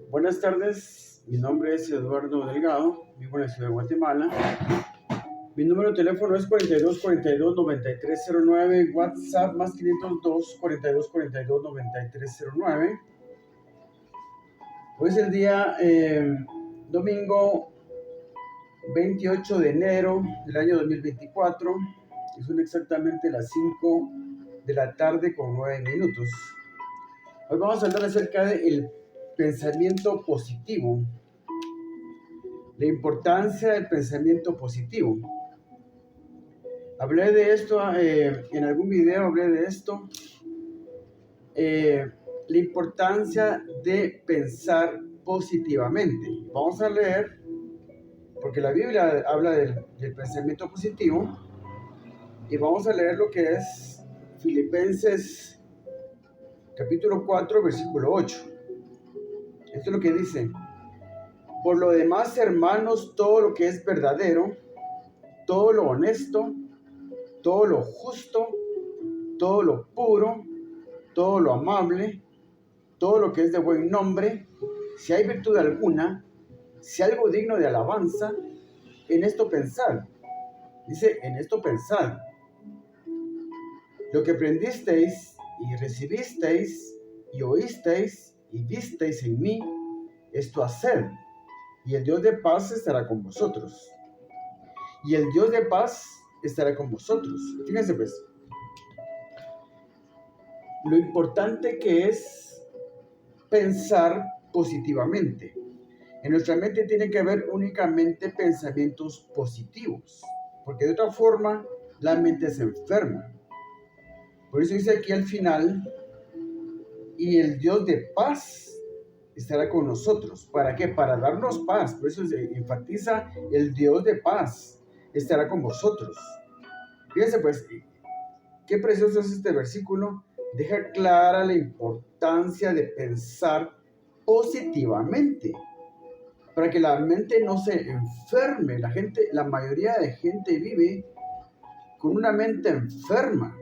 Buenas tardes, mi nombre es Eduardo Delgado, vivo en la ciudad de Guatemala. Mi número de teléfono es 4242-9309, WhatsApp más 502-4242-9309. Hoy es el día domingo 28 de enero del año 2024, y son exactamente las 5 de la tarde con 9 minutos. Hoy vamos a hablar acerca del pensamiento positivo. La importancia del pensamiento positivo. Hablé de esto en algún video, hablé de esto. La importancia de pensar positivamente. Vamos a leer, porque la Biblia habla del pensamiento positivo, y vamos a leer lo que es Filipenses capítulo 4, versículo 8. Esto es lo que dice: por lo demás, hermanos, todo lo que es verdadero, todo lo honesto, todo lo justo, todo lo puro, todo lo amable, todo lo que es de buen nombre, si hay virtud alguna, si algo digno de alabanza, en esto pensad. Dice, en esto pensad. Lo que aprendisteis y recibisteis y oísteis y visteis en mí, esto haced, y el Dios de paz estará con vosotros. Y el Dios de paz estará con vosotros. Fíjense pues, lo importante que es pensar positivamente. En nuestra mente tiene que haber únicamente pensamientos positivos, porque de otra forma la mente se enferma. Por eso dice aquí al final, y el Dios de paz estará con nosotros. ¿Para qué? Para darnos paz. Por eso se enfatiza, el Dios de paz estará con vosotros. Fíjense pues, qué precioso es este versículo. Deja clara la importancia de pensar positivamente, para que la mente no se enferme. La mayoría de gente vive con una mente enferma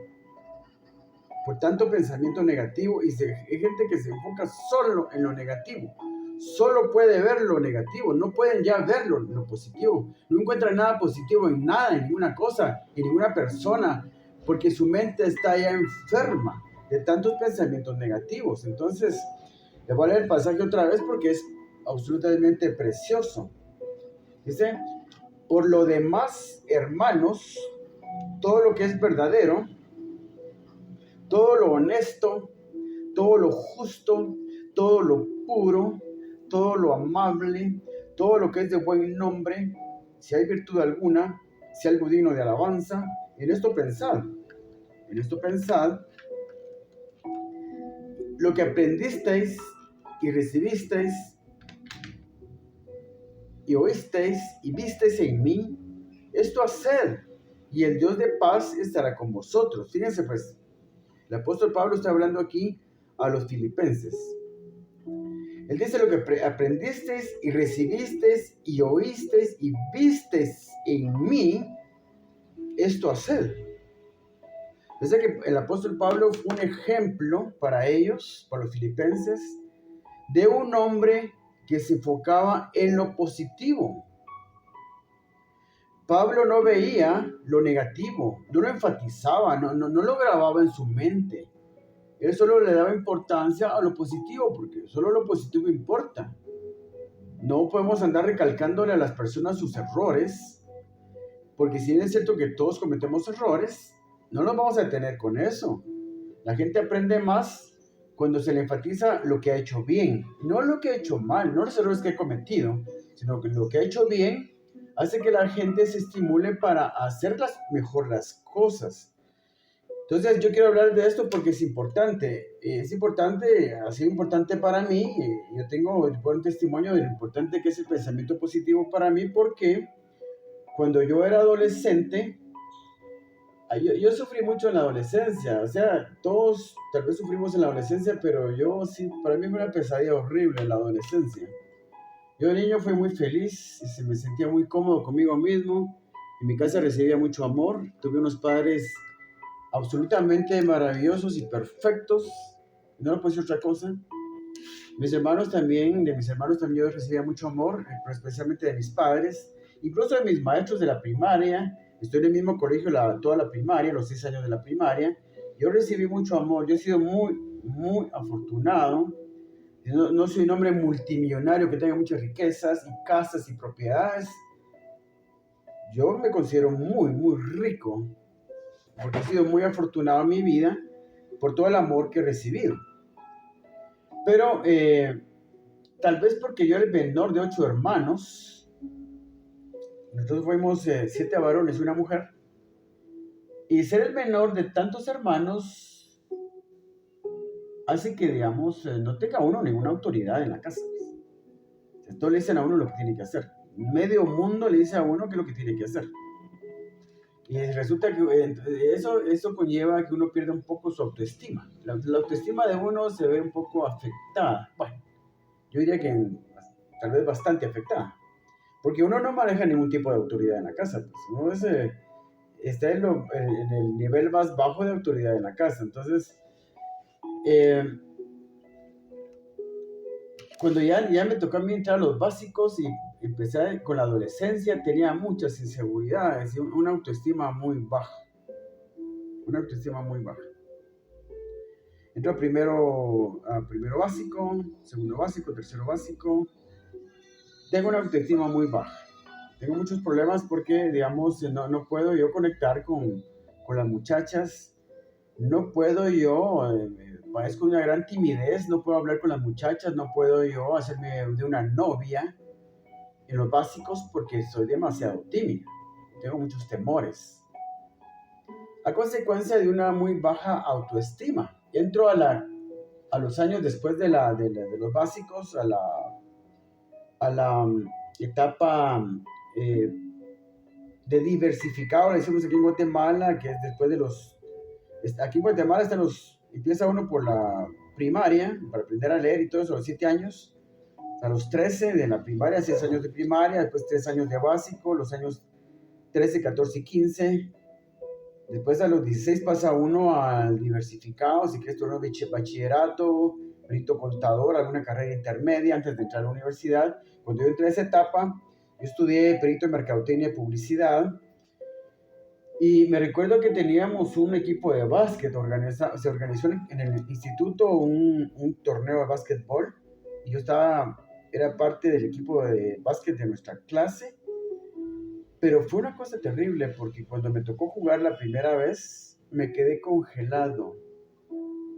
por tanto pensamiento negativo, y hay gente que se enfoca solo en lo negativo. Solo puede ver lo negativo, no pueden ya ver lo positivo. No encuentran nada positivo en nada, en ninguna cosa, en ninguna persona, porque su mente está ya enferma de tantos pensamientos negativos. Entonces, les voy a leer el pasaje otra vez porque es absolutamente precioso. Dice, por lo demás, hermanos, todo lo que es verdadero, todo lo honesto, todo lo justo, todo lo puro, todo lo amable, todo lo que es de buen nombre, si hay virtud alguna, si algo digno de alabanza, en esto pensad. En esto pensad, lo que aprendisteis y recibisteis y oísteis y visteis en mí, esto haced, y el Dios de paz estará con vosotros. Fíjense pues, el apóstol Pablo está hablando aquí a los filipenses. Él dice, lo que aprendisteis y recibisteis y oísteis y visteis en mí, esto haced. Dice que el apóstol Pablo fue un ejemplo para ellos, para los filipenses, de un hombre que se enfocaba en lo positivo. Pablo no veía lo negativo, no lo enfatizaba, no lo grababa en su mente. Él solo le daba importancia a lo positivo, porque solo lo positivo importa. No podemos andar recalcándole a las personas sus errores, porque si bien es cierto que todos cometemos errores, no nos vamos a detener con eso. La gente aprende más cuando se le enfatiza lo que ha hecho bien, no lo que ha hecho mal, no los errores que ha cometido, sino que lo que ha hecho bien hace que la gente se estimule para hacer mejor las cosas. Entonces yo quiero hablar de esto porque es importante, ha sido importante para mí. Yo tengo un testimonio de lo importante que es el pensamiento positivo para mí, porque cuando yo era adolescente, yo sufrí mucho en la adolescencia. O sea, todos tal vez sufrimos en la adolescencia, pero yo sí, para mí fue una pesadilla horrible en la adolescencia. Yo de niño fui muy feliz y me sentía muy cómodo conmigo mismo. En mi casa recibía mucho amor, tuve unos padres absolutamente maravillosos y perfectos, no le puedo decir otra cosa. Mis hermanos también, de mis hermanos también yo recibía mucho amor, pero especialmente de mis padres, incluso de mis maestros de la primaria. Estoy en el mismo colegio toda la primaria, los 6 años de la primaria. Yo recibí mucho amor, yo he sido muy, muy afortunado. No soy un hombre multimillonario que tenga muchas riquezas y casas y propiedades. Yo me considero muy, muy rico, porque he sido muy afortunado en mi vida por todo el amor que he recibido. Pero tal vez porque yo era el menor de 8 hermanos, nosotros fuimos 7 varones y una mujer, y ser el menor de tantos hermanos hace que, digamos, no tenga uno ninguna autoridad en la casa. Todos le dicen a uno lo que tiene que hacer. Medio mundo le dice a uno qué es lo que tiene que hacer. Y resulta que eso conlleva que uno pierda un poco su autoestima. La autoestima de uno se ve un poco afectada. Bueno, yo diría que tal vez bastante afectada. Porque uno no maneja ningún tipo de autoridad en la casa. Pues uno está en el nivel más bajo de autoridad en la casa. Entonces, cuando ya me tocó a mí entrar a los básicos y empecé con la adolescencia, tenía muchas inseguridades y una autoestima muy baja. Una autoestima muy baja. Entro primero básico, segundo básico, tercero básico. Tengo una autoestima muy baja. Tengo muchos problemas porque, digamos, no puedo yo conectar con las muchachas. No puedo yo, padezco una gran timidez, no puedo hablar con las muchachas, no puedo yo hacerme de una novia en los básicos porque soy demasiado tímido. Tengo muchos temores. A consecuencia de una muy baja autoestima. Entro a los años después de los básicos, a la etapa de diversificado, le decimos aquí en Guatemala, que es después de aquí en Guatemala empieza uno por la primaria, para aprender a leer y todo eso, a los 7 años, a los 13 de la primaria, 6 años de primaria, después 3 años de básico, los años 13, 14 y 15. Después a los 16 pasa uno al diversificado, si quieres tomar bachillerato, perito contador, alguna carrera intermedia antes de entrar a la universidad. Cuando yo entré a esa etapa, yo estudié perito en mercadotecnia y publicidad. Y me recuerdo que teníamos un equipo de básquet, se organizó en el instituto un torneo de básquetbol. Y yo era parte del equipo de básquet de nuestra clase. Pero fue una cosa terrible porque cuando me tocó jugar la primera vez, me quedé congelado.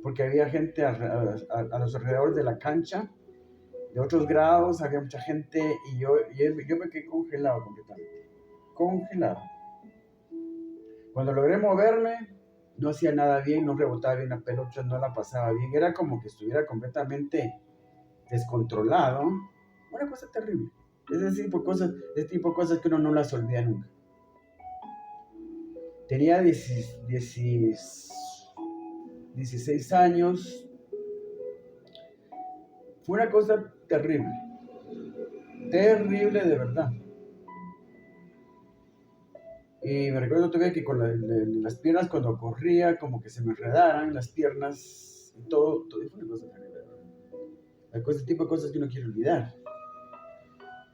Porque había gente a los alrededores de la cancha, de otros grados, había mucha gente y yo me quedé congelado completamente. Congelado. Cuando logré moverme, no hacía nada bien, no rebotaba bien la pelota, no la pasaba bien. Era como que estuviera completamente descontrolado. Una cosa terrible. Ese tipo de cosas que uno no las olvida nunca. Tenía 16 años. Fue una cosa terrible. Terrible de verdad. Y me recuerdo todavía que con las piernas cuando corría, como que se me enredaran las piernas. Todo fue una cosa terrible. Ese tipo de cosas que uno quiere olvidar.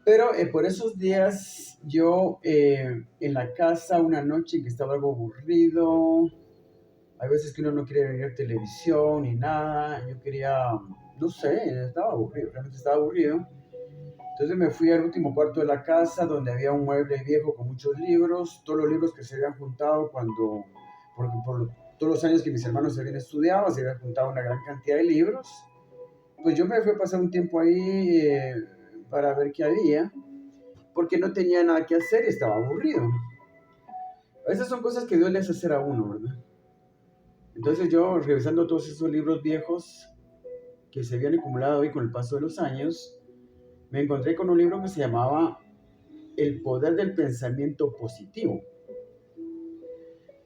Pero por esos días yo en la casa una noche que estaba algo aburrido, hay veces que uno no quiere ver televisión ni nada, yo quería, no sé, estaba aburrido, realmente estaba aburrido. Entonces me fui al último cuarto de la casa donde había un mueble viejo con muchos libros, todos los libros que se habían juntado por todos los años que mis hermanos se habían estudiado, se habían juntado una gran cantidad de libros. Pues yo me fui a pasar un tiempo ahí para ver qué había, porque no tenía nada que hacer y estaba aburrido. Esas son cosas que Dios le hace hacer a uno, ¿verdad? Entonces yo, revisando todos esos libros viejos que se habían acumulado ahí con el paso de los años, me encontré con un libro que se llamaba El poder del pensamiento positivo,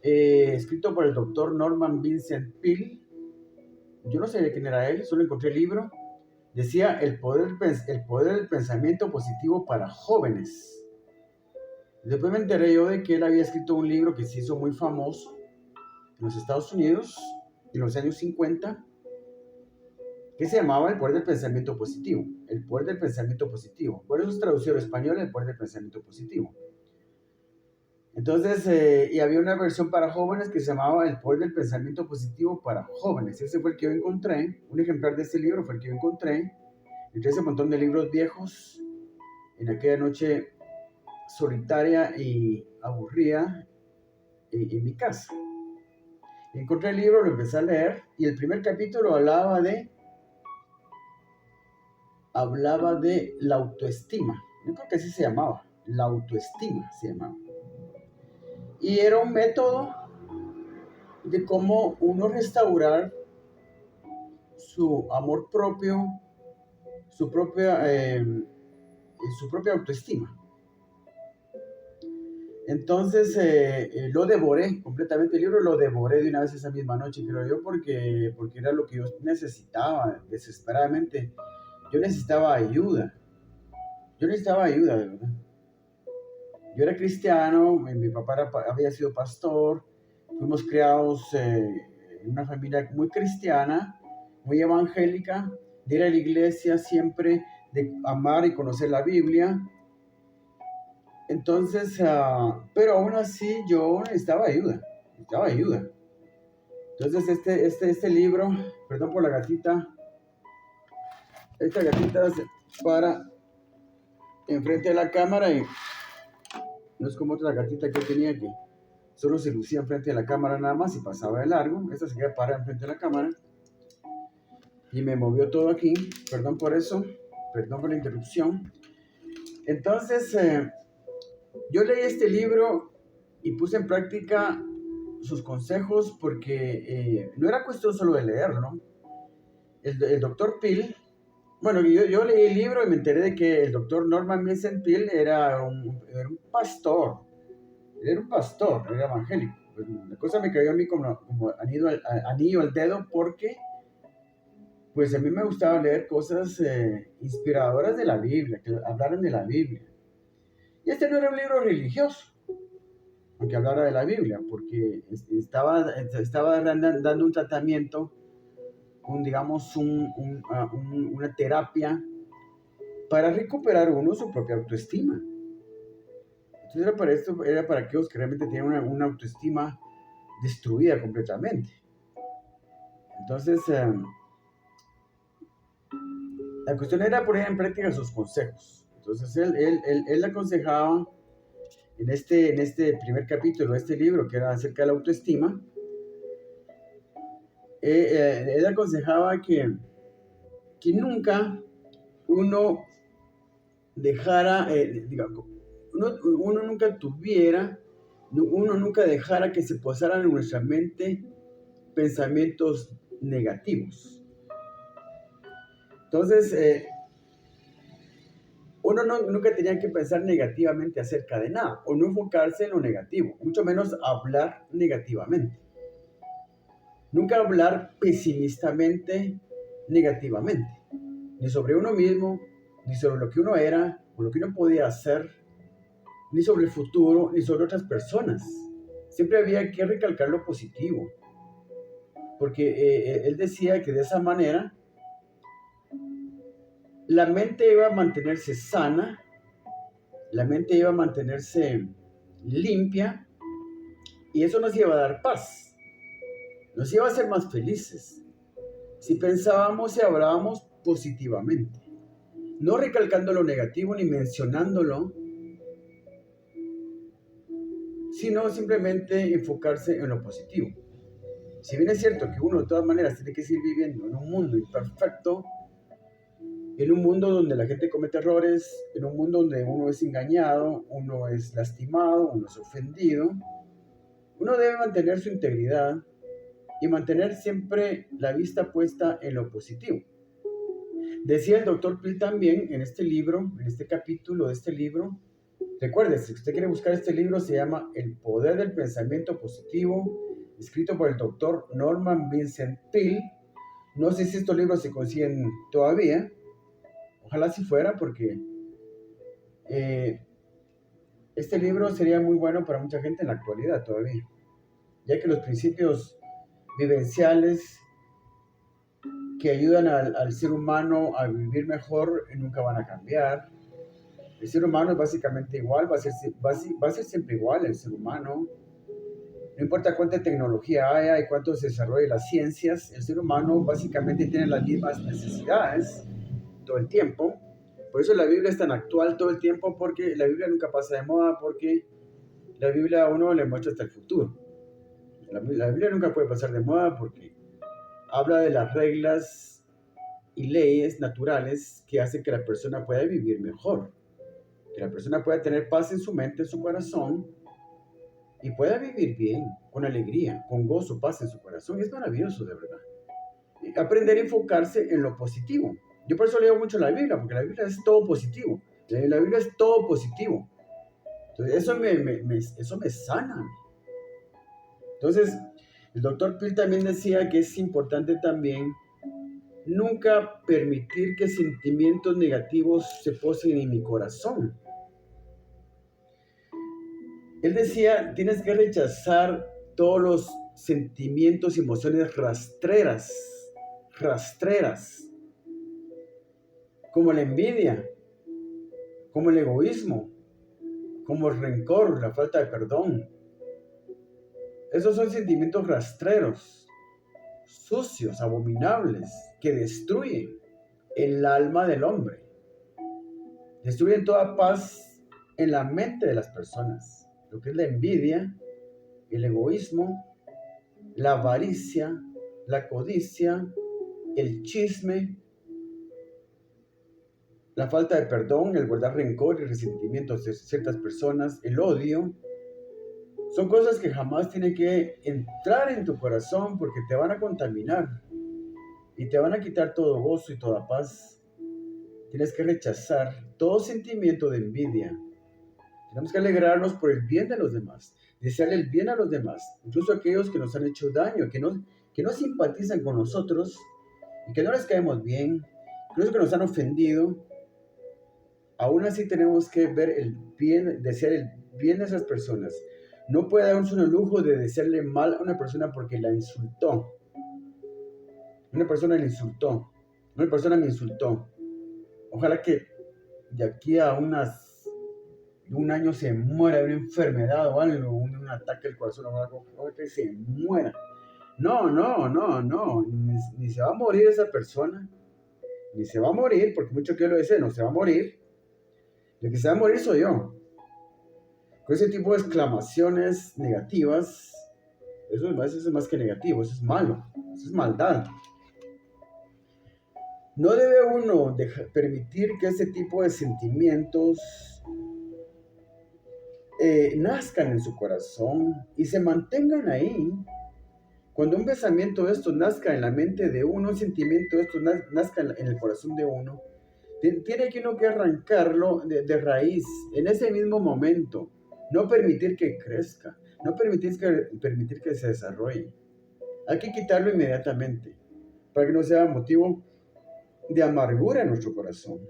escrito por el doctor Norman Vincent Peale. Yo no sabía quién era él, solo encontré el libro. Decía el poder del pensamiento positivo para jóvenes. Después me enteré yo de que él había escrito un libro que se hizo muy famoso en los Estados Unidos en los años 50, que se llamaba El poder del pensamiento positivo. El poder del pensamiento positivo. Por eso es traducido al español, El poder del pensamiento positivo. Entonces, y había una versión para jóvenes que se llamaba El poder del pensamiento positivo para jóvenes. Ese fue el que yo encontré. Un ejemplar de este libro fue el que yo encontré. Entre ese montón de libros viejos, en aquella noche solitaria y aburrida en mi casa. Encontré el libro, lo empecé a leer y el primer capítulo hablaba de la autoestima. Yo creo que así se llamaba, la autoestima se llamaba. Y era un método de cómo uno restaurar su amor propio, su propia autoestima. Entonces lo devoré completamente, el libro lo devoré de una vez esa misma noche, creo yo, porque era lo que yo necesitaba desesperadamente. Yo necesitaba ayuda, de verdad. Yo era cristiano, mi papá había sido pastor, fuimos criados en una familia muy cristiana, muy evangélica, de ir a la iglesia siempre, de amar y conocer la Biblia. Entonces, pero aún así yo necesitaba ayuda. Entonces este libro, perdón por la gatita, esta gatita se para enfrente de la cámara y no es como otra gatita que tenía que solo se lucía enfrente de la cámara nada más y pasaba de largo. Esta se queda parada enfrente de la cámara y me movió todo aquí. Perdón por eso, perdón por la interrupción. Entonces, yo leí este libro y puse en práctica sus consejos porque no era cuestión solo de leerlo. El doctor Peale, bueno, yo leí el libro y me enteré de que el doctor Norman Vincent Peale era un pastor. Era un pastor, era evangélico. Pues, la cosa me cayó a mí como anillo al dedo porque pues a mí me gustaba leer cosas inspiradoras de la Biblia, que hablaran de la Biblia. Y este no era un libro religioso, aunque hablara de la Biblia, porque estaba dando un tratamiento, una terapia para recuperar uno su propia autoestima. Entonces era para aquellos que realmente tienen una autoestima destruida completamente. Entonces, la cuestión era poner en práctica sus consejos. Entonces, él aconsejaba en este primer capítulo de este libro, que era acerca de la autoestima, él aconsejaba que nunca uno dejara, uno nunca dejara que se posaran en nuestra mente pensamientos negativos. Entonces, uno nunca tenía que pensar negativamente acerca de nada, o no enfocarse en lo negativo, mucho menos hablar negativamente. Nunca hablar pesimistamente negativamente, ni sobre uno mismo, ni sobre lo que uno era, o lo que uno podía hacer, ni sobre el futuro, ni sobre otras personas. Siempre había que recalcar lo positivo, porque él decía que de esa manera la mente iba a mantenerse sana, la mente iba a mantenerse limpia, y eso nos iba a dar paz, nos iba a hacer más felices, si pensábamos y hablábamos positivamente, no recalcando lo negativo ni mencionándolo, sino simplemente enfocarse en lo positivo. Si bien es cierto que uno de todas maneras tiene que seguir viviendo en un mundo imperfecto, en un mundo donde la gente comete errores, en un mundo donde uno es engañado, uno es lastimado, uno es ofendido, uno debe mantener su integridad y mantener siempre la vista puesta en lo positivo. Decía el doctor Peale también en este libro, en este capítulo de este libro, recuerde, si usted quiere buscar este libro, se llama El poder del pensamiento positivo, escrito por el doctor Norman Vincent Peale. No sé si estos libros se consiguen todavía, ojalá si fuera, porque este libro sería muy bueno para mucha gente en la actualidad todavía, ya que los principios vivenciales que ayudan al ser humano a vivir mejor nunca van a cambiar. El ser humano es básicamente igual, va a ser siempre igual el ser humano. No importa cuánta tecnología haya y cuánto se desarrolle las ciencias, el ser humano básicamente tiene las mismas necesidades todo el tiempo. Por eso la Biblia es tan actual todo el tiempo, porque la Biblia nunca pasa de moda, porque la Biblia a uno le muestra hasta el futuro. La Biblia nunca puede pasar de moda porque habla de las reglas y leyes naturales que hacen que la persona pueda vivir mejor, que la persona pueda tener paz en su mente, en su corazón, y pueda vivir bien, con alegría, con gozo, paz en su corazón. Es maravilloso, de verdad. Y aprender a enfocarse en lo positivo. Yo por eso leo mucho la Biblia, porque la Biblia es todo positivo. La Biblia es todo positivo. Entonces, eso me sana. Entonces, el doctor Phil también decía que es importante también nunca permitir que sentimientos negativos se posen en mi corazón. Él decía, tienes que rechazar todos los sentimientos y emociones rastreras, como la envidia, como el egoísmo, como el rencor, la falta de perdón. Esos son sentimientos rastreros, sucios, abominables, que destruyen el alma del hombre. Destruyen toda paz en la mente de las personas. Lo que es la envidia, el egoísmo, la avaricia, la codicia, el chisme, la falta de perdón, el guardar rencor y resentimiento de ciertas personas, el odio, son cosas que jamás tienen que entrar en tu corazón porque te van a contaminar y te van a quitar todo gozo y toda paz. Tienes que rechazar todo sentimiento de envidia. Tenemos que alegrarnos por el bien de los demás, desearle el bien a los demás, incluso aquellos que nos han hecho daño, que no simpatizan con nosotros y que no les caemos bien, incluso que nos han ofendido. Aún así tenemos que ver el bien, desear el bien de esas personas. No puede darnos un lujo de desearle mal a una persona porque la insultó. Una persona le insultó. Una persona me insultó. Ojalá que de aquí a un año se muera de una enfermedad o algo, un ataque al corazón o algo, ojalá que se muera. No, ni se va a morir esa persona, ni se va a morir, porque mucho que yo lo deseo, no se va a morir. El que se va a morir soy yo. Con ese tipo de exclamaciones negativas, eso es más que negativo, eso es malo, eso es maldad. No debe uno permitir que ese tipo de sentimientos nazcan en su corazón y se mantengan ahí. Cuando un pensamiento de estos nazca en la mente de uno, un sentimiento de estos nazca en el corazón de uno, tiene que uno que arrancarlo de raíz, en ese mismo momento. No permitir que crezca, no permitir que se desarrolle. Hay que quitarlo inmediatamente, para que no sea motivo de amargura en nuestro corazón.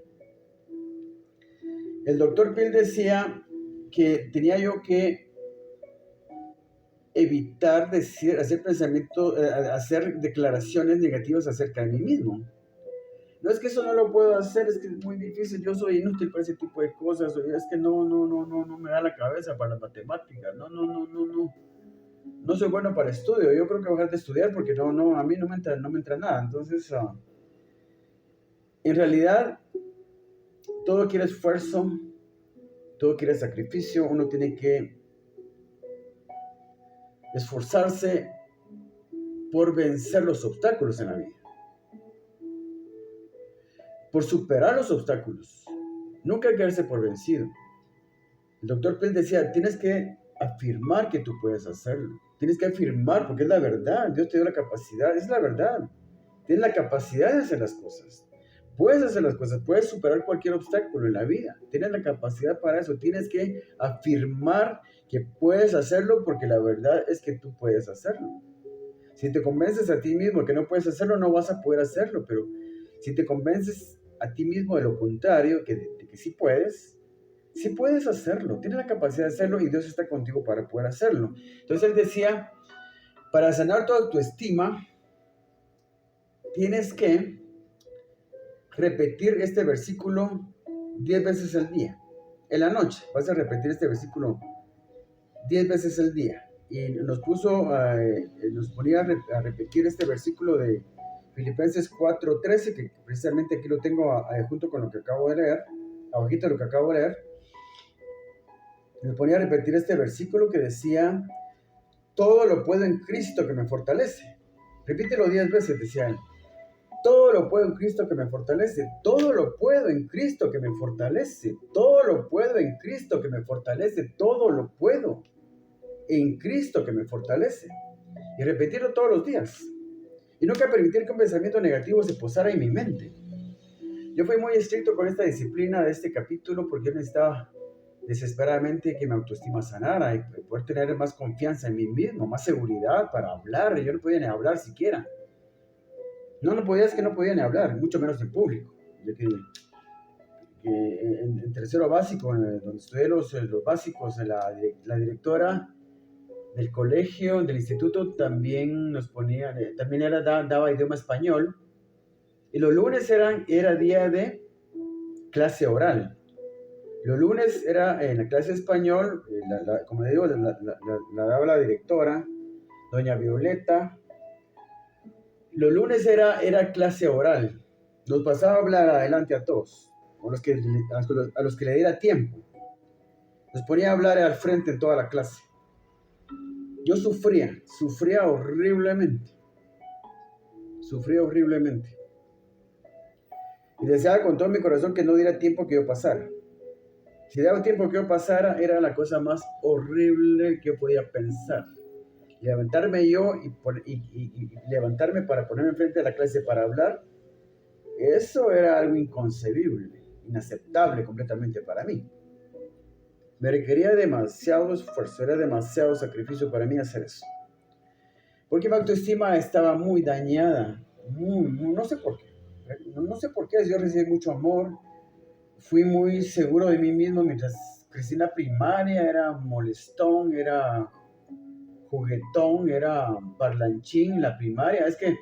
El doctor Phil decía que tenía yo que evitar hacer declaraciones negativas acerca de mí mismo. No es que eso no lo puedo hacer, es que es muy difícil, yo soy inútil para ese tipo de cosas, es que no me da la cabeza para las matemáticas, no soy bueno para estudio, yo creo que voy a dejar de estudiar porque a mí no me entra nada. Entonces, en realidad, todo quiere esfuerzo, todo quiere sacrificio, uno tiene que esforzarse por vencer los obstáculos en la vida, por superar los obstáculos, nunca quedarse por vencido. El doctor Pell decía, tienes que afirmar que tú puedes hacerlo, tienes que afirmar porque es la verdad, Dios te dio la capacidad, es la verdad, tienes la capacidad de hacer las cosas. Puedes hacer las cosas, puedes superar cualquier obstáculo en la vida, tienes la capacidad para eso, tienes que afirmar que puedes hacerlo porque la verdad es que tú puedes hacerlo. Si te convences a ti mismo que no puedes hacerlo, no vas a poder hacerlo, pero si te convences a ti mismo de lo contrario, que sí puedes hacerlo, tienes la capacidad de hacerlo y Dios está contigo para poder hacerlo. Entonces él decía, para sanar tu autoestima, tienes que repetir este versículo 10 veces al día. En la noche vas a repetir este versículo 10 veces al día. Y nos ponía a repetir este versículo de Filipenses 4:13, que precisamente aquí lo tengo junto con lo que acabo de leer, abajito de lo que acabo de leer. Nos ponía a repetir este versículo que decía: todo lo puedo en Cristo que me fortalece. Repítelo 10 veces, decía él. Todo lo puedo en Cristo que me fortalece. Todo lo puedo en Cristo que me fortalece. Todo lo puedo en Cristo que me fortalece. Todo lo puedo en Cristo que me fortalece. Y repetirlo todos los días. Y nunca permitir que un pensamiento negativo se posara en mi mente. Yo fui muy estricto con esta disciplina de este capítulo porque yo necesitaba desesperadamente que mi autoestima sanara y poder tener más confianza en mí mismo, más seguridad para hablar. Yo no podía ni hablar siquiera. No podía ni hablar, mucho menos en público. Ya que en tercero básico, donde estudié los básicos, la directora del colegio, del instituto, también nos ponía, también daba idioma español. Y los lunes era día de clase oral. Los lunes era en la clase de español, como le digo, la daba la directora, doña Violeta. Los lunes era clase oral. Nos pasaba a hablar adelante a todos, a los que le diera tiempo. Nos ponía a hablar al frente en toda la clase. Yo sufría horriblemente. Sufría horriblemente. Y deseaba con todo mi corazón que no diera tiempo que yo pasara. Si daba tiempo que yo pasara, era la cosa más horrible que yo podía pensar. Levantarme yo y levantarme para ponerme enfrente de la clase para hablar, eso era algo inconcebible, inaceptable completamente para mí. Me requería demasiado esfuerzo, era demasiado sacrificio para mí hacer eso. Porque mi autoestima estaba muy dañada, no sé por qué. No sé por qué, yo recibí mucho amor, fui muy seguro de mí mismo mientras crecí en la primaria, era molestón, era juguetón, era parlanchín en la primaria. Es que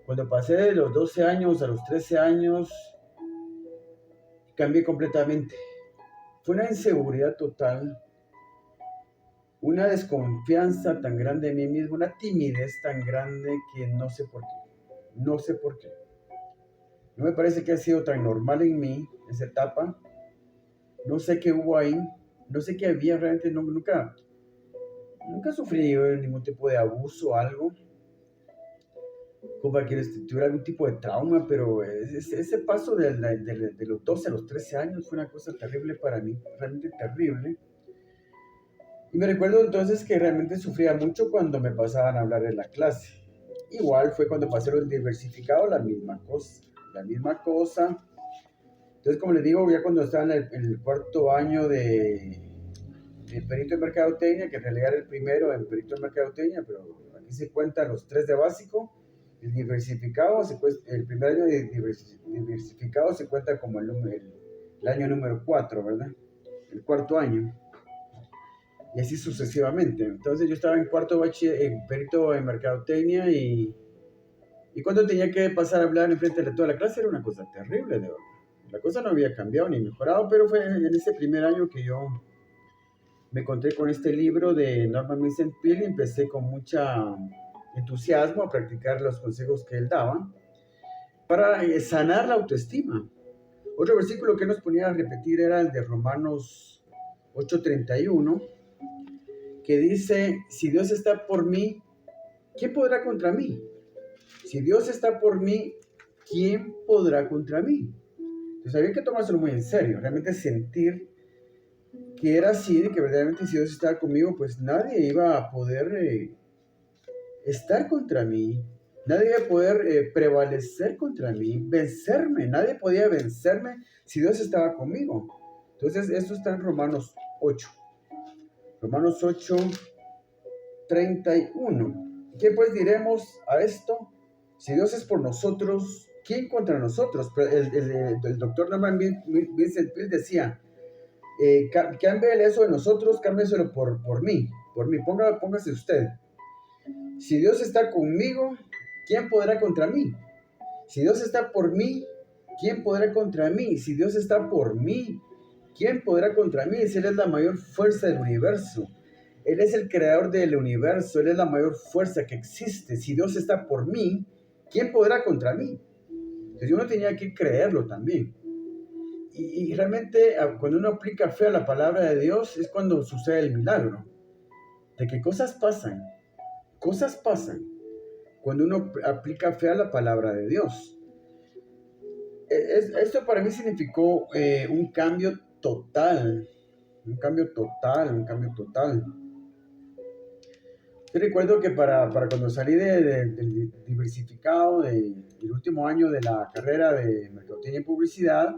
cuando pasé de los 12 años a los 13 años, cambié completamente. Fue una inseguridad total, una desconfianza tan grande en mí mismo, una timidez tan grande que no sé por qué. No sé por qué. No me parece que ha sido tan normal en mí esa etapa. No sé qué hubo ahí. No sé qué había realmente. Nunca sufrí ningún tipo de abuso o algo. Como para que tuviera algún tipo de trauma, pero ese paso de los 12 a los 13 años fue una cosa terrible para mí, realmente terrible. Y me recuerdo entonces que realmente sufría mucho cuando me pasaban a hablar en la clase. Igual fue cuando pasé los diversificados, la misma cosa. Entonces, como les digo, ya cuando estaba en el cuarto año de perito en mercadotecnia, que en realidad era el primero en perito en mercadotecnia, pero aquí se cuentan los 3 de básico. El diversificado, el primer año de diversificado se cuenta como el año número 4, ¿verdad? El cuarto año. Y así sucesivamente. Entonces yo estaba en cuarto en perito en mercadotecnia y cuando tenía que pasar a hablar en frente de toda la clase era una cosa terrible, de verdad. La cosa no había cambiado ni mejorado, pero fue en ese primer año que yo me encontré con este libro de Norman Vincent Peale y empecé con mucha entusiasmo a practicar los consejos que él daba para sanar la autoestima. Otro versículo que nos ponía a repetir era el de Romanos 8:31, que dice: si Dios está por mí, ¿quién podrá contra mí? Si Dios está por mí, ¿quién podrá contra mí? Entonces había que tomárselo muy en serio, realmente sentir que era así, de que verdaderamente si Dios estaba conmigo, pues nadie iba a poder estar contra mí, nadie iba a poder prevalecer contra mí, vencerme, nadie podía vencerme si Dios estaba conmigo. Entonces esto está en Romanos 8. Romanos 8:31. ¿Qué pues diremos a esto? Si Dios es por nosotros, ¿quién contra nosotros? Pero el doctor Norman Vincent Peale decía, cambie eso de nosotros, cámbieselo por mí, póngase usted. Si Dios está conmigo, ¿quién podrá contra mí? Si Dios está por mí, ¿quién podrá contra mí? Si Dios está por mí, ¿quién podrá contra mí? Si Él es la mayor fuerza del universo. Él es el creador del universo. Él es la mayor fuerza que existe. Si Dios está por mí, ¿quién podrá contra mí? Entonces yo no tenía que creerlo también. Y realmente cuando uno aplica fe a la palabra de Dios es cuando sucede el milagro. De que cosas pasan cuando uno aplica fe a la palabra de Dios. Esto para mí significó un cambio total. Yo recuerdo que para cuando salí del diversificado, del último año de la carrera de mercadotecnia y publicidad,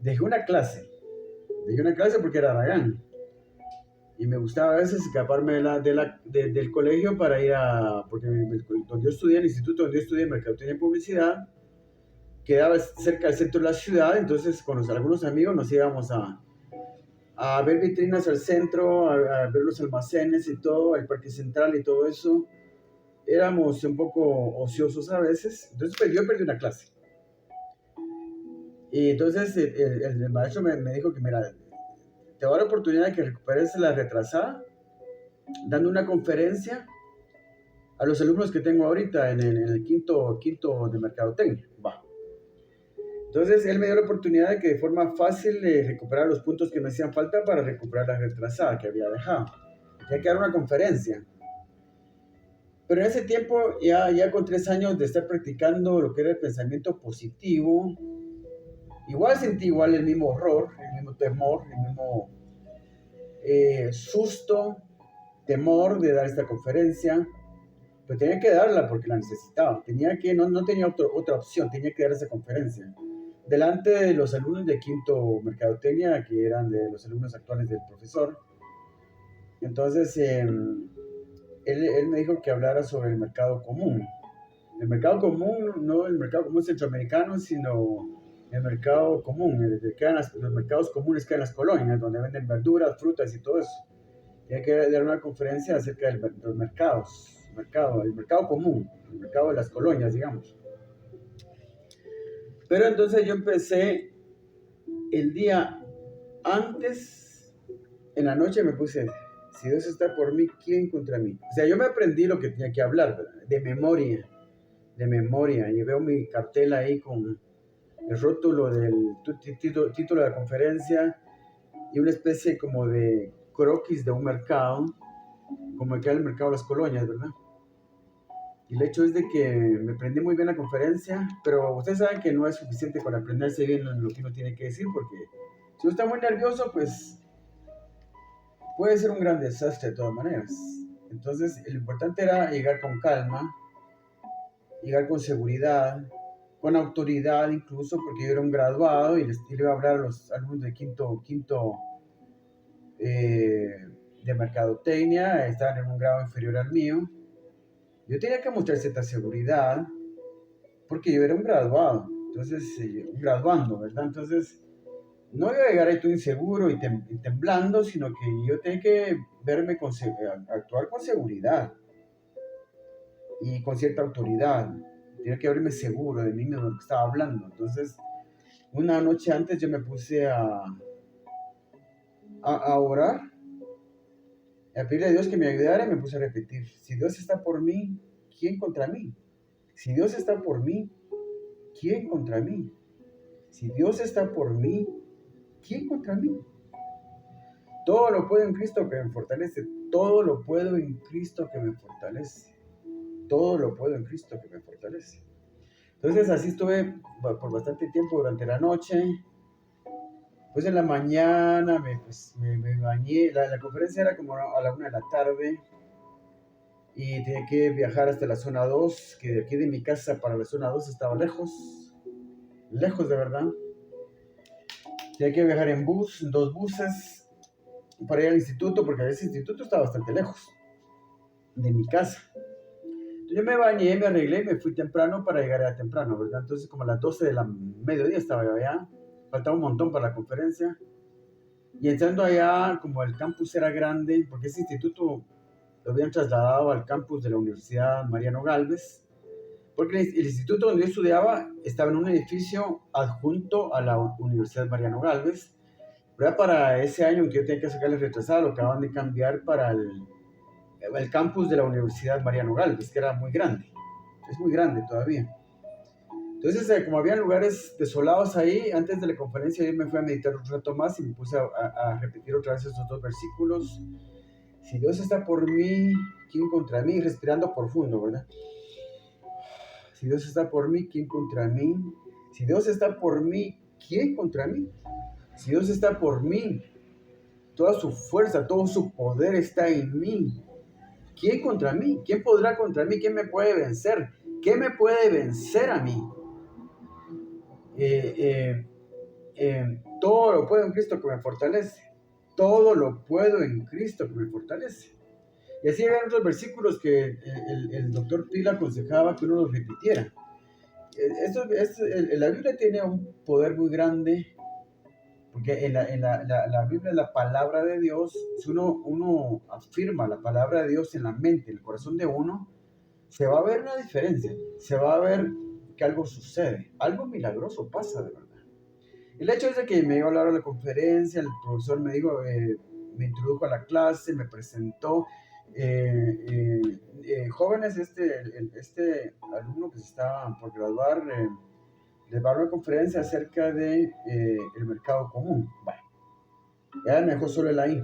dejé una clase porque era Aragán. Y me gustaba a veces escaparme del colegio para ir porque donde yo estudié, el instituto donde yo estudié mercadotecnia y publicidad, quedaba cerca del centro de la ciudad, entonces con algunos amigos nos íbamos a ver vitrinas al centro, a ver los almacenes y todo, el parque central y todo eso. Éramos un poco ociosos a veces, entonces yo perdí una clase. Y entonces el maestro me dijo que, mira, te voy a dar la oportunidad de que recuperes la retrasada, dando una conferencia a los alumnos que tengo ahorita en el quinto de mercadotecnia. Va. Entonces él me dio la oportunidad de que de forma fácil recuperar los puntos que me hacían falta para recuperar la retrasada que había dejado. Tenía que dar una conferencia. Pero en ese tiempo, ya con 3 años de estar practicando lo que era el pensamiento positivo, igual sentí el mismo horror, el mismo temor, el mismo susto, temor de dar esta conferencia. Pero tenía que darla porque la necesitaba. No tenía otra opción, tenía que dar esa conferencia. Delante de los alumnos de quinto mercadotecnia, que eran de los alumnos actuales del profesor. Entonces, él me dijo que hablara sobre el mercado común. El mercado común, no el mercado común centroamericano, sino el mercado común, los mercados comunes que hay en las colonias, donde venden verduras, frutas y todo eso. Tiene que dar una conferencia acerca de los mercados, el mercado común, el mercado de las colonias, digamos. Pero entonces yo empecé el día antes, en la noche me puse, si Dios está por mí, ¿quién contra mí? O sea, yo me aprendí lo que tenía que hablar, ¿verdad? De memoria, y veo mi cartel ahí con el rótulo del título de la conferencia y una especie como de croquis de un mercado, como el que hay el mercado de las colonias, ¿verdad? Y el hecho es de que me aprendí muy bien la conferencia, pero ustedes saben que no es suficiente para aprenderse bien lo que uno tiene que decir, porque si uno está muy nervioso, pues puede ser un gran desastre de todas maneras. Entonces, lo importante era llegar con calma, llegar con seguridad, con autoridad incluso, porque yo era un graduado y les iba a hablar a los alumnos de quinto de mercadotecnia, estaban en un grado inferior al mío. Yo tenía que mostrar cierta seguridad, porque yo era un graduado, entonces, un graduando, ¿verdad? Entonces, no iba a llegar ahí todo inseguro y temblando, sino que yo tenía que actuar con seguridad y con cierta autoridad. Tenía que verme seguro de mí mismo de lo que estaba hablando. Entonces, una noche antes yo me puse a orar, a pedirle a Dios que me ayudara y me puse a repetir, si Dios está por mí, ¿quién contra mí? Si Dios está por mí, ¿quién contra mí? Si Dios está por mí, ¿quién contra mí? Todo lo puedo en Cristo que me fortalece. Todo lo puedo en Cristo que me fortalece. Todo lo puedo en Cristo que me fortalece. Entonces así estuve por bastante tiempo durante la noche. Pues en la mañana me bañé. La conferencia era como a la 1 de la tarde. Y tenía que viajar hasta la zona 2, que de aquí de mi casa para la zona 2 estaba lejos. Lejos de verdad. Tenía que viajar en 2 buses para ir al instituto, porque ese instituto está bastante lejos de mi casa. Entonces yo me bañé, me arreglé y me fui temprano para llegar a temprano, ¿verdad? Entonces como a las 12 de la mediodía estaba yo allá, faltaba un montón para la conferencia. Y entrando allá, como el campus era grande, porque ese instituto lo habían trasladado al campus de la Universidad Mariano Gálvez, porque el instituto donde yo estudiaba estaba en un edificio adjunto a la Universidad Mariano Galvez, pero ya para ese año en que yo tenía que sacarle retrasado, lo acaban de cambiar para el campus de la Universidad Mariano Galvez, que era muy grande, es muy grande todavía. Entonces, como había lugares desolados ahí, antes de la conferencia yo me fui a meditar un rato más y me puse a repetir otra vez esos dos versículos. Si Dios está por mí, ¿quién contra mí? Respirando profundo, ¿verdad? Si Dios está por mí, ¿quién contra mí? Si Dios está por mí, ¿quién contra mí? Si Dios está por mí, toda su fuerza, todo su poder está en mí. ¿Quién contra mí? ¿Quién podrá contra mí? ¿Quién me puede vencer? ¿Qué me puede vencer a mí? Todo lo puedo en Cristo que me fortalece. Todo lo puedo en Cristo que me fortalece. Y así eran otros versículos que el doctor Pila aconsejaba que uno los repitiera. La Biblia tiene un poder muy grande, porque la Biblia es la palabra de Dios. Si uno afirma la palabra de Dios en la mente, en el corazón de uno, se va a ver una diferencia, se va a ver que algo sucede, algo milagroso pasa de verdad. El hecho es de que me iba a hablar a la conferencia, el profesor me dijo, me introdujo a la clase, me presentó. Jóvenes, este alumno que se estaba por graduar, les va a dar una conferencia acerca de el mercado común. Bueno, ya me dejó solo él ahí.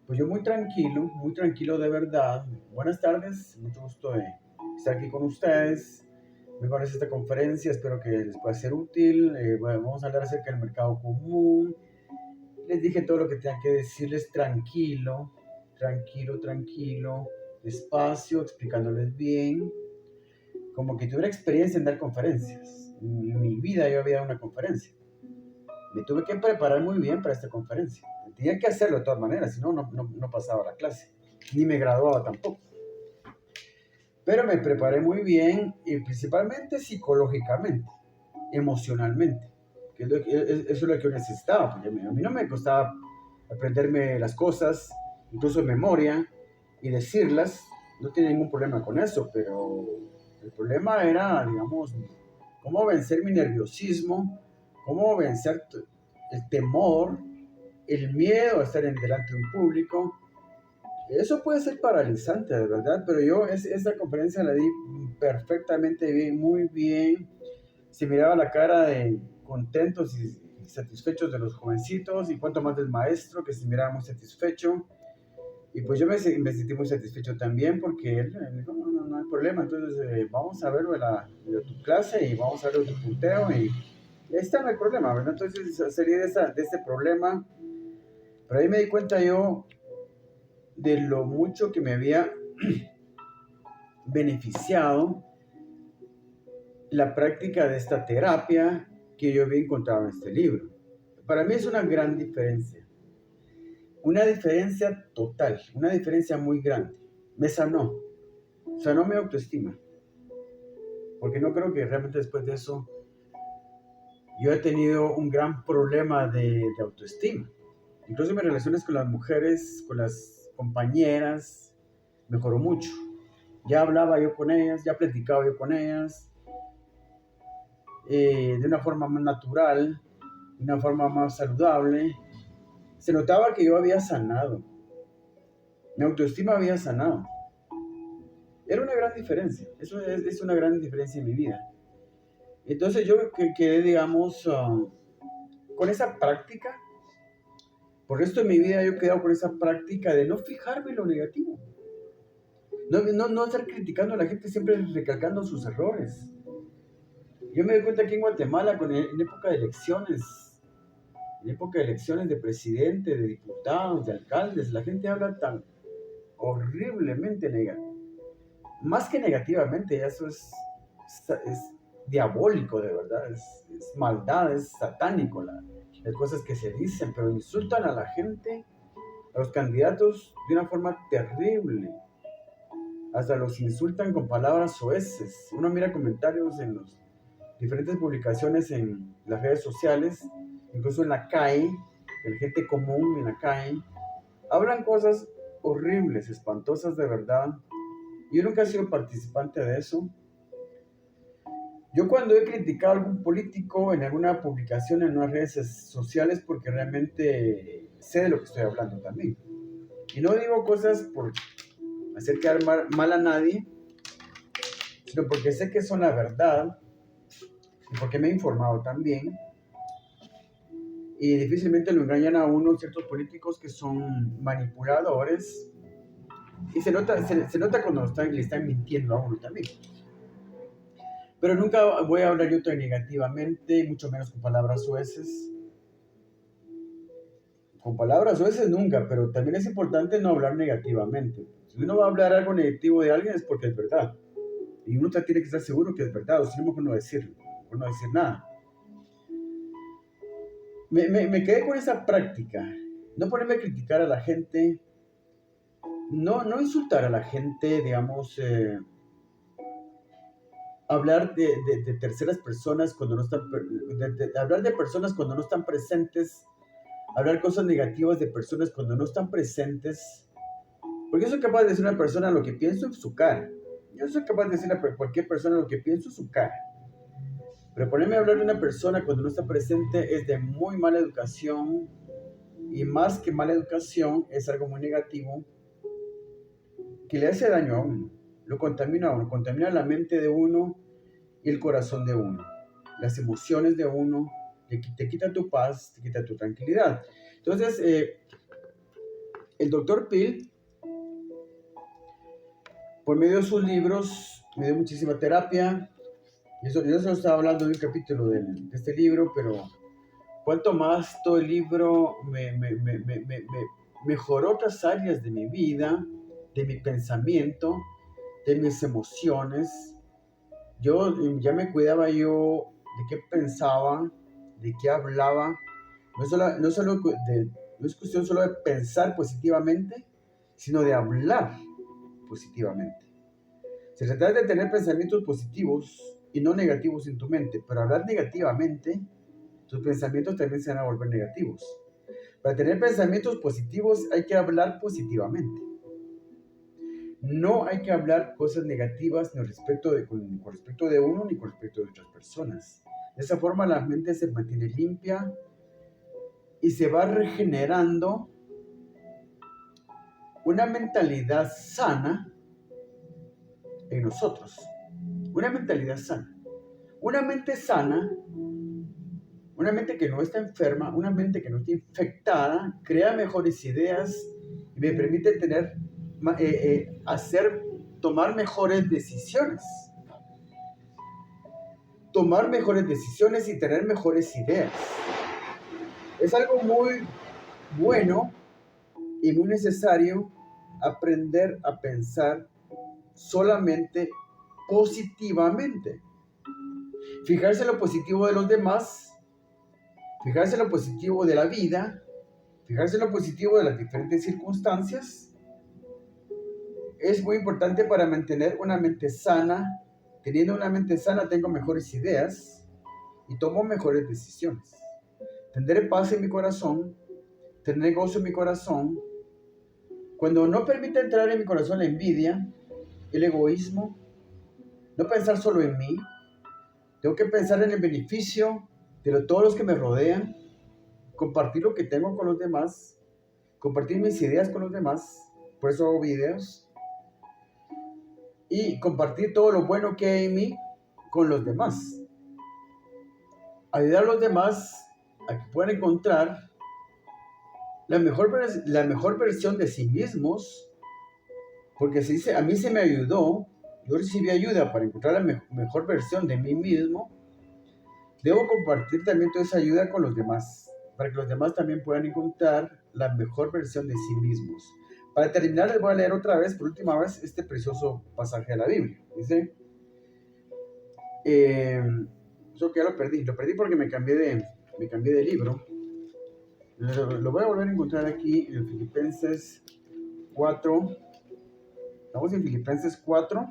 Pues yo muy tranquilo de verdad. Buenas tardes, mucho gusto de estar aquí con ustedes. Muy buena esta conferencia, espero que les pueda ser útil. Bueno, vamos a hablar acerca del mercado común. Les dije todo lo que tenía que decirles, tranquilo, despacio, explicándoles bien, como que tuviera experiencia en dar conferencias. En mi vida yo había dado una conferencia. Me tuve que preparar muy bien para esta conferencia. Tenía que hacerlo de todas maneras, si no, no pasaba la clase, ni me graduaba tampoco. Pero me preparé muy bien, y principalmente psicológicamente, emocionalmente, que eso es lo que yo necesitaba, porque a mí no me costaba aprenderme las cosas, incluso en memoria, y decirlas. No tenía ningún problema con eso, pero el problema era, digamos, cómo vencer mi nerviosismo, cómo vencer el temor, el miedo a estar delante de un público. Eso puede ser paralizante, de verdad, pero yo esa conferencia la di perfectamente bien, muy bien. Se miraba la cara de contentos y satisfechos de los jovencitos, y cuanto más del maestro, que se miraba muy satisfecho. Y pues yo me sentí muy satisfecho también, porque él me dijo, no hay problema, entonces vamos a ver de tu clase y vamos a ver de tu punteo, y ahí está, no hay problema, ¿verdad? Entonces salí de ese problema, pero ahí me di cuenta yo de lo mucho que me había beneficiado la práctica de esta terapia que yo había encontrado en este libro. Para mí es una gran diferencia, una diferencia total, una diferencia muy grande. Me sanó mi autoestima, porque no creo que realmente después de eso yo he tenido un gran problema de autoestima. Incluso mis relaciones con las mujeres, con las compañeras, mejoró mucho. Ya hablaba yo con ellas, ya platicaba yo con ellas, de una forma más natural, de una forma más saludable. Se notaba que yo había sanado, mi autoestima había sanado. Era una gran diferencia, eso es una gran diferencia en mi vida. Entonces yo quedé, digamos, con esa práctica. Por el resto de mi vida yo he quedado con esa práctica de no fijarme en lo negativo. No estar criticando a la gente, siempre recalcando sus errores. Yo me doy cuenta que en Guatemala, en época de elecciones de presidente, de diputados, de alcaldes, la gente habla tan horriblemente negativo. Más que negativamente, eso es diabólico, de verdad, es maldad, es satánico las cosas que se dicen, pero insultan a la gente, a los candidatos de una forma terrible. Hasta los insultan con palabras soeces. Uno mira comentarios en las diferentes publicaciones en las redes sociales, incluso en la calle, la gente común en la calle, hablan cosas horribles, espantosas de verdad, Yo nunca he sido participante de eso. Yo cuando he criticado a algún político en alguna publicación en unas redes sociales, porque realmente sé de lo que estoy hablando también. Y no digo cosas por hacer quedar mal a nadie, sino porque sé que son la verdad y porque me he informado también. Y difícilmente lo engañan a uno ciertos políticos que son manipuladores. Y se nota cuando le están mintiendo a uno también. Pero nunca voy a hablar yo tan negativamente, mucho menos con palabras sueces. Con palabras sueces nunca, pero también es importante no hablar negativamente. Si uno va a hablar algo negativo de alguien es porque es verdad. Y uno tiene que estar seguro que es verdad, o si no, mejor no decirlo, mejor no decir nada. Me quedé con esa práctica. No ponerme a criticar a la gente, no insultar a la gente, digamos, hablar de terceras personas cuando no están, hablar de personas cuando no están presentes, hablar cosas negativas de personas cuando no están presentes, porque yo soy capaz de decir a una persona lo que pienso en su cara. Yo soy capaz de decirle a cualquier persona lo que pienso en su cara. Pero ponerme a hablar de una persona cuando no está presente es de muy mala educación, y más que mala educación es algo muy negativo que le hace daño a uno, lo contamina a uno, contamina la mente de uno y el corazón de uno, las emociones de uno, te quita tu paz, te quita tu tranquilidad. Entonces, el doctor Phil, por medio de sus libros, me dio muchísima terapia. Yo solo estaba hablando de un capítulo de este libro, pero cuanto más todo el libro me mejoró otras áreas de mi vida, de mi pensamiento, de mis emociones. Yo ya me cuidaba yo de qué pensaba, de qué hablaba. No es cuestión solo de pensar positivamente, sino de hablar positivamente. Se trata de tener pensamientos positivos y no negativos en tu mente, pero hablar negativamente, tus pensamientos también se van a volver negativos. Para tener pensamientos positivos hay que hablar positivamente. No hay que hablar cosas negativas ni con respecto de uno ni con respecto de otras personas. De esa forma la mente se mantiene limpia y se va regenerando una mentalidad sana en nosotros. Una mentalidad sana. Una mente sana, una mente que no está enferma, una mente que no está infectada, crea mejores ideas y me permite tomar mejores decisiones. Tomar mejores decisiones y tener mejores ideas. Es algo muy bueno y muy necesario aprender a pensar solamente positivamente. Fijarse en lo positivo de los demás, fijarse en lo positivo de la vida, fijarse en lo positivo de las diferentes circunstancias. Es muy importante para mantener una mente sana. Teniendo una mente sana tengo mejores ideas y tomo mejores decisiones. Tendré paz en mi corazón, tendré gozo en mi corazón. Cuando no permite entrar en mi corazón la envidia, el egoísmo, no pensar solo en mí, tengo que pensar en el beneficio de todos los que me rodean, compartir lo que tengo con los demás, compartir mis ideas con los demás, por eso hago videos, y compartir todo lo bueno que hay en mí con los demás. Ayudar a los demás a que puedan encontrar la mejor versión de sí mismos, porque a mí se me ayudó, yo recibí ayuda para encontrar la mejor versión de mí mismo. Debo compartir también toda esa ayuda con los demás, para que los demás también puedan encontrar la mejor versión de sí mismos. Para terminar, les voy a leer otra vez, por última vez, este precioso pasaje de la Biblia. Dice, eso que ya lo perdí porque me cambié de libro. Lo voy a volver a encontrar aquí en Filipenses 4. Estamos en Filipenses 4,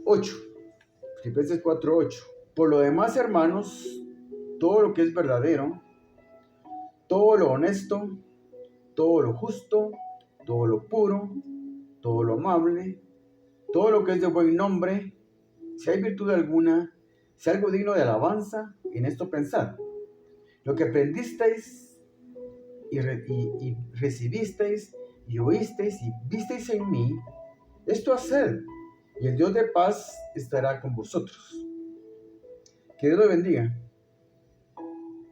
8. Filipenses 4, 8. Por lo demás, hermanos, todo lo que es verdadero, todo lo honesto, todo lo justo, todo lo puro, todo lo amable, todo lo que es de buen nombre, si hay virtud alguna, si algo digno de alabanza, en esto pensad. Lo que aprendisteis y recibisteis y oísteis y visteis en mí, esto haced, y el Dios de paz estará con vosotros. Que Dios lo bendiga.